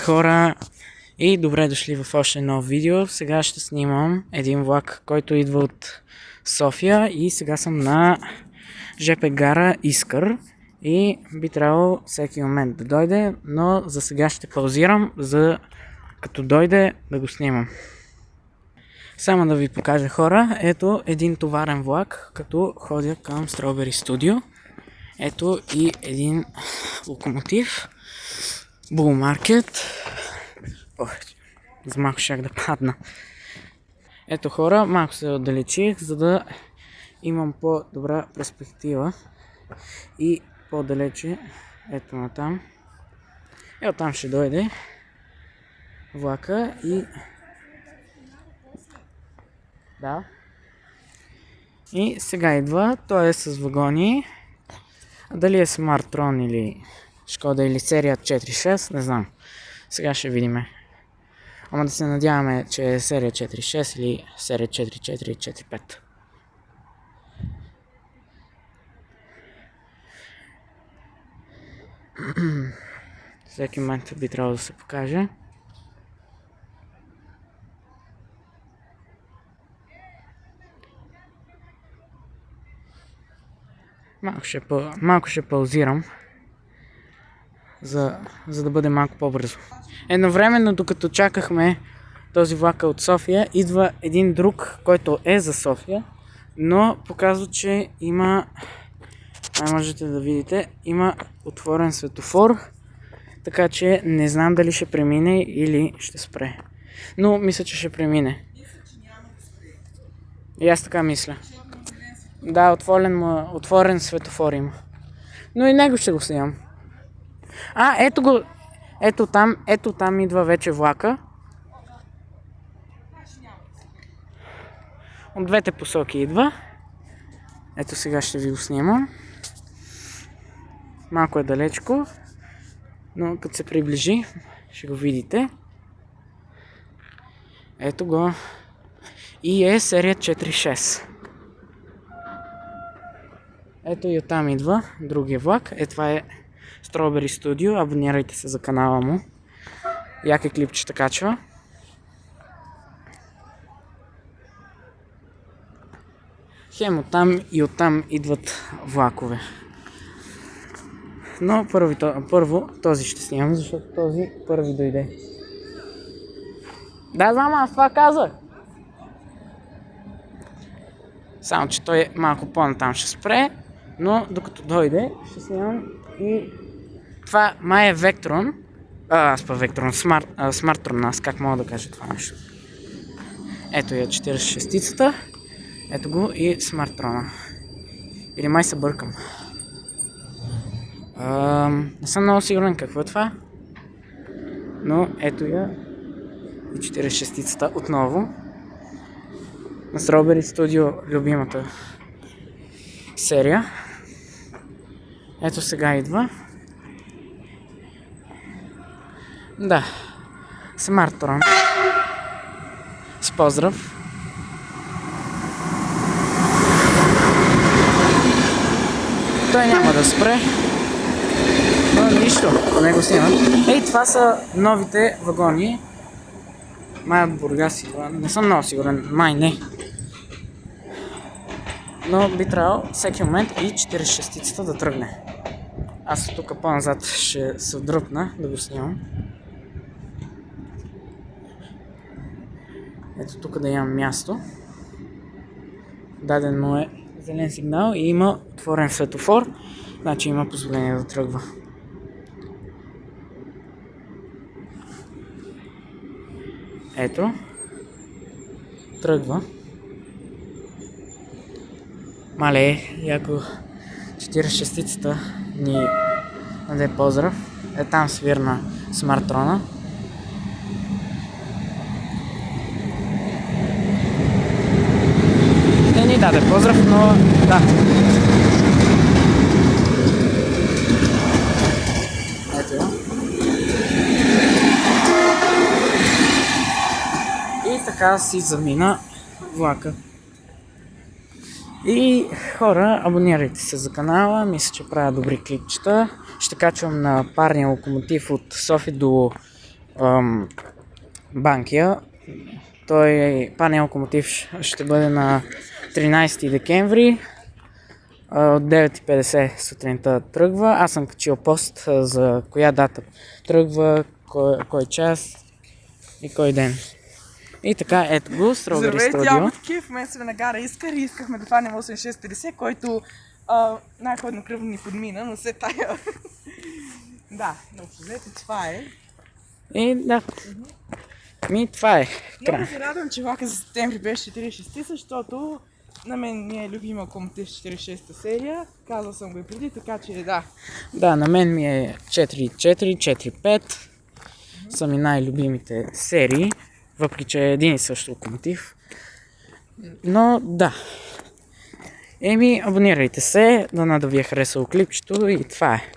Хора, и добре дошли в още едно видео. Сега ще снимам един влак, който идва от София и сега съм на ЖП гара Искър и би трябвало всеки момент да дойде, но за сега ще паузирам, за като дойде да го снимам. Само да ви покажа, хора, ето един товарен влак, като ходя към Strawberry Studio. Ето и един локомотив, Bull Market. За малко щях да падна. Ето, хора, малко се отдалечих, за да имам по-добра перспектива и по-далече. Ето натам. Ето там ще дойде влака и... Да. И сега идва. Той е с вагони. Дали е Smartron или Шкода или серия 4.6, не знам. Сега ще видим. Ама да се надяваме, че е серия 4.6 или серия 4.4 и 4.5. Всеки момент би трябвало да се покаже. Малко ще паузирам, за да бъде малко по-бързо. Едновременно, докато чакахме този влак от София, идва един друг, който е за София, но показва, че има, можете да видите, има отворен светофор, така че не знам дали ще премине или ще спре. Но мисля, че ще премине. И аз така мисля. Да, отворен светофор има. Но и него ще го снимам. Ето го. Ето там идва вече влака. От двете посоки идва. Ето сега ще ви го снимам. Малко е далечко, но като се приближи, ще го видите. Ето го. И е серия 4.6. Ето и оттам идва другия влак. Това е Strawberry Studio. Абонирайте се за канала му. Яки клипчета качва. Хем оттам и оттам идват влакове. Но първо този ще снимам, защото този първи дойде. Да, знам, аз това казах. Само, че той малко по-натам ще спре, но докато дойде ще снимам и... Това май е Vectron. Smartron, аз как мога да кажа това нещо. Ето я 46-цата. Ето го и Smartron. Или май се бъркам. Не съм много сигурен какво е това. Но ето я и 46-цата отново. На Strawberry Studio, любимата серия. Ето сега идва. Да, Smartron. С поздрав. Той няма да спре. Но нищо, по него снимам. Това са новите вагони. Май от Бургас и това. Не съм много сигурен, май не. Но би трябвало всеки момент и 46-цата да тръгне. Аз тук по-назад ще се вдръпна да го снимам. Ето тук да имам място. Даден му е зелен сигнал и има отворен светофор. Значи има позволение да тръгва. Ето. Тръгва. Мале, яко 46-цата ни даде поздрав. Там свирна Smartron. Не ни даде поздрав, но да. Ето я. И така си замина влака. И хора, абонирайте се за канала, мисля, че правя добри клипчета. Ще качвам на парния локомотив от София до Банкия. Той панел локомотив ще бъде на 13 декември. От 9:50 сутринта тръгва. Аз съм качил пост за коя дата тръгва, кой час и кой ден. И така, ето го, Strawberry Здравейте, Studio. ябълки! В момента сме на гара Искър и искахме да фанем 8650, който най-ходно кръвно ни подмина, но след тая... Да, но взете, това е. И да. Това е. Много се радвам, че влака за септември беше 46, защото на мен ми е любима локомотив 46-та серия. Казал съм го и преди, така че да. Да, на мен ми е 4.4, 4.5. Са ми най-любимите серии, въпреки че е един и същ локомотив. Но да. Абонирайте се, да ви е харесало клипчето и това е.